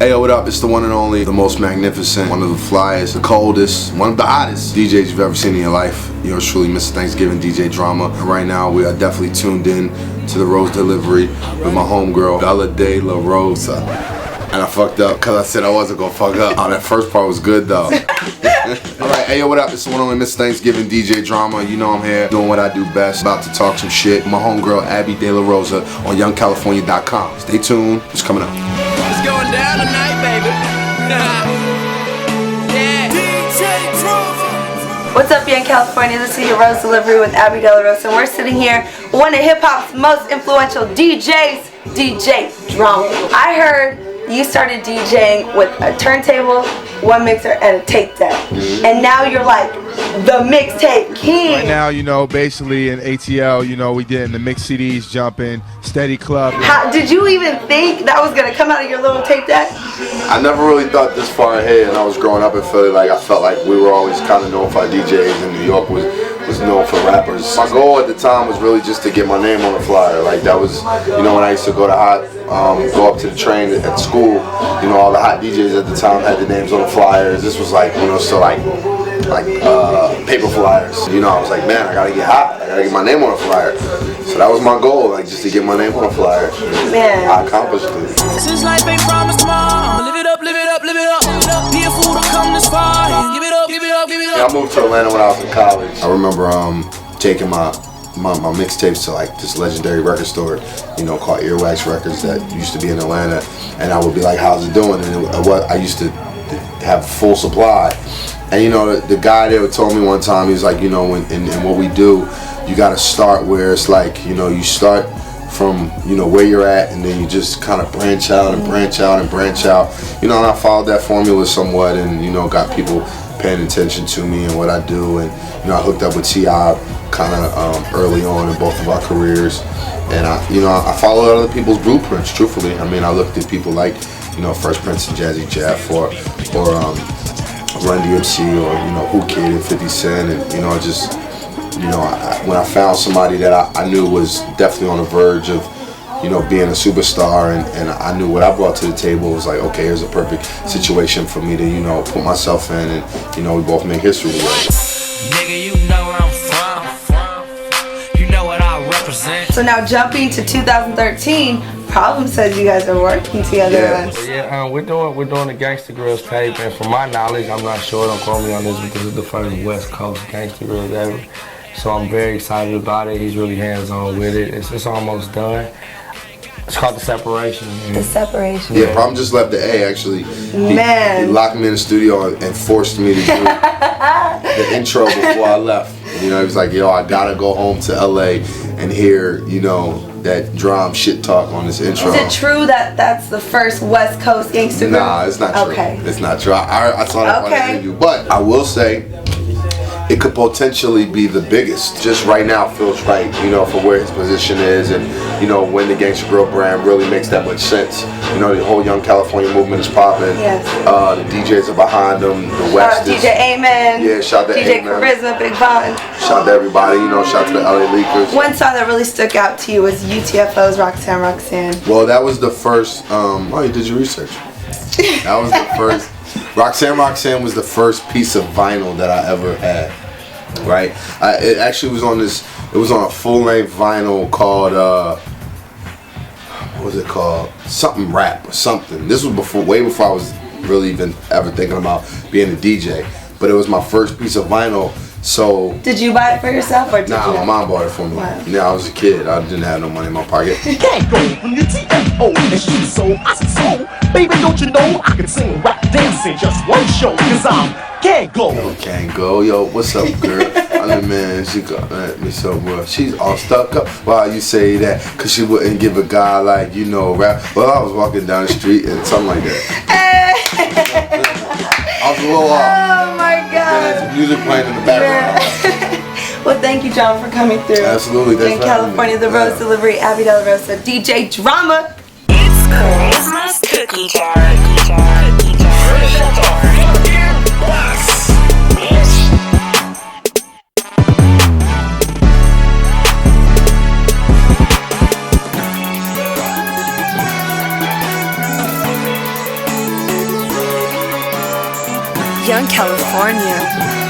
Hey yo, what up? It's the one and only, the most magnificent, one of the flyest, the coldest, one of the hottest DJs you've ever seen in your life. Yours truly, Mr. Thanksgiving DJ Drama. And right now, we are definitely tuned in to the Rose Delivery with my homegirl, Abby De La Rosa. And I fucked up because I said I wasn't gonna fuck up. Oh, that first part was good though. Alright, hey yo, what up? It's the one and only Mr. Thanksgiving DJ Drama. You know I'm here doing what I do best, about to talk some shit. My homegirl, Abby De La Rosa on YoungCalifornia.com. Stay tuned, it's coming up. It's going down tonight, baby. Yeah. DJ Drama. What's up, Young California? This is your Rose Delivery with Abby De La Rosa, and we're sitting here with one of hip-hop's most influential DJs, DJ Drama. I heard you started DJing with a turntable, one mixer, and a tape deck. And now you're like the mixtape king. Right now, you know, basically in ATL, you know, we getting the mix CDs jumping, steady club. How, did you even think that was gonna come out of your little tape deck? I never really thought this far ahead, and I was growing up in Philly. Like, I felt like we were always kind of known for our DJs, and New York was known for rappers. My goal at the time was really just to get my name on the flyer. Like, that was, you know, when I used to go up to the train at school, you know, all the hot DJs at the time had their names on the flyers. This was like, you know, still like paper flyers. You know, I was like, man, I gotta get hot. I gotta get my name on a flyer. So that was my goal, like, just to get my name on a flyer. Man. I accomplished it. Since life ain't promised tomorrow, live it up, live it up, live it up. Be a fool to come this far. Give it up, give it up, give it up. Yeah, I moved to Atlanta when I was in college. I remember taking my mixtapes to like this legendary record store, you know, called Earwax Records that used to be in Atlanta, and I would be like, how's it doing? And I used to have full supply. And you know, the guy there told me one time, he was like, you know, in what we do, you gotta start where it's like, you know, you start from, you know, where you're at, and then you just kind of branch out and branch out and branch out. You know, and I followed that formula somewhat, and, you know, got people paying attention to me and what I do. And, you know, I hooked up with T.I. kind of early on in both of our careers. And I followed other people's blueprints, truthfully. I mean, I looked at people like, you know, Fresh Prince and Jazzy Jeff, or Run DMC, or, you know, Who Kid and 50 Cent, and, you know, just, you know, when I found somebody that I knew was definitely on the verge of, you know, being a superstar, and I knew what I brought to the table, was like, okay, here's a perfect situation for me to, you know, put myself in, and, you know, we both make history together. Nigga, you know where I'm from. You know what I represent. So now jumping to 2013, Problem says you guys are working together. Yeah, we're doing the Gangsta Grills tape, and from my knowledge, I'm not sure, don't quote me on this, because it's the first West Coast Gangsta Grills ever. So I'm very excited about it. He's really hands-on with it. It's almost done. It's called The Separation. The Separation. Yeah, Problem just left the A, actually. Man. He locked me in the studio and forced me to do the intro before I left. You know, he was like, yo, I gotta go home to LA and hear, you know, that drum shit talk on this intro. Is it true that that's the first West Coast gangster group? Nah, it's not true. Okay. It's not true. I saw that on the interview. But I will say, it could potentially be the biggest. Just right now feels right, you know, for where his position is, and, you know, when the Gangsta Grill brand really makes that much sense. You know, the whole Young California movement is popping. Yes. The DJs are behind them. The West is. DJ Amen. Yeah, shout to DJ Amen. Charisma, Big Von. Shout to everybody, you know, shout to the LA Leakers. One song that really stuck out to you was UTFO's Roxanne Roxanne. Well, that was the first, oh, you did your research. That was the first. Roxanne Roxanne was the first piece of vinyl that I ever had, right? It actually was on it was on a full-length vinyl called, what was it called? Something Rap or something. This was way before I was really even ever thinking about being a DJ. But it was my first piece of vinyl, so... Did you buy it for yourself, or did you? My mom bought it for me. Wow. Yeah, I was a kid. I didn't have no money in my pocket. Can't go from the TFO and shoot so I said so. Baby, don't you know I can sing, rap, dance in just one show? Cause I'm can't go. Yo, can't go. Yo, what's up, girl? I mean, man, she got at me so well. She's all stuck up. Why you say that? Cause she wouldn't give a guy like, you know, rap. Well, I was walking down the street and something like that. I was a little off. Oh my God. There's music playing in the background. Well, thank you, John, for coming through. Absolutely. In California, the Rose Delivery, Abby De La Rosa, DJ Drama. It's CARISMA'S cookie jar. Young California.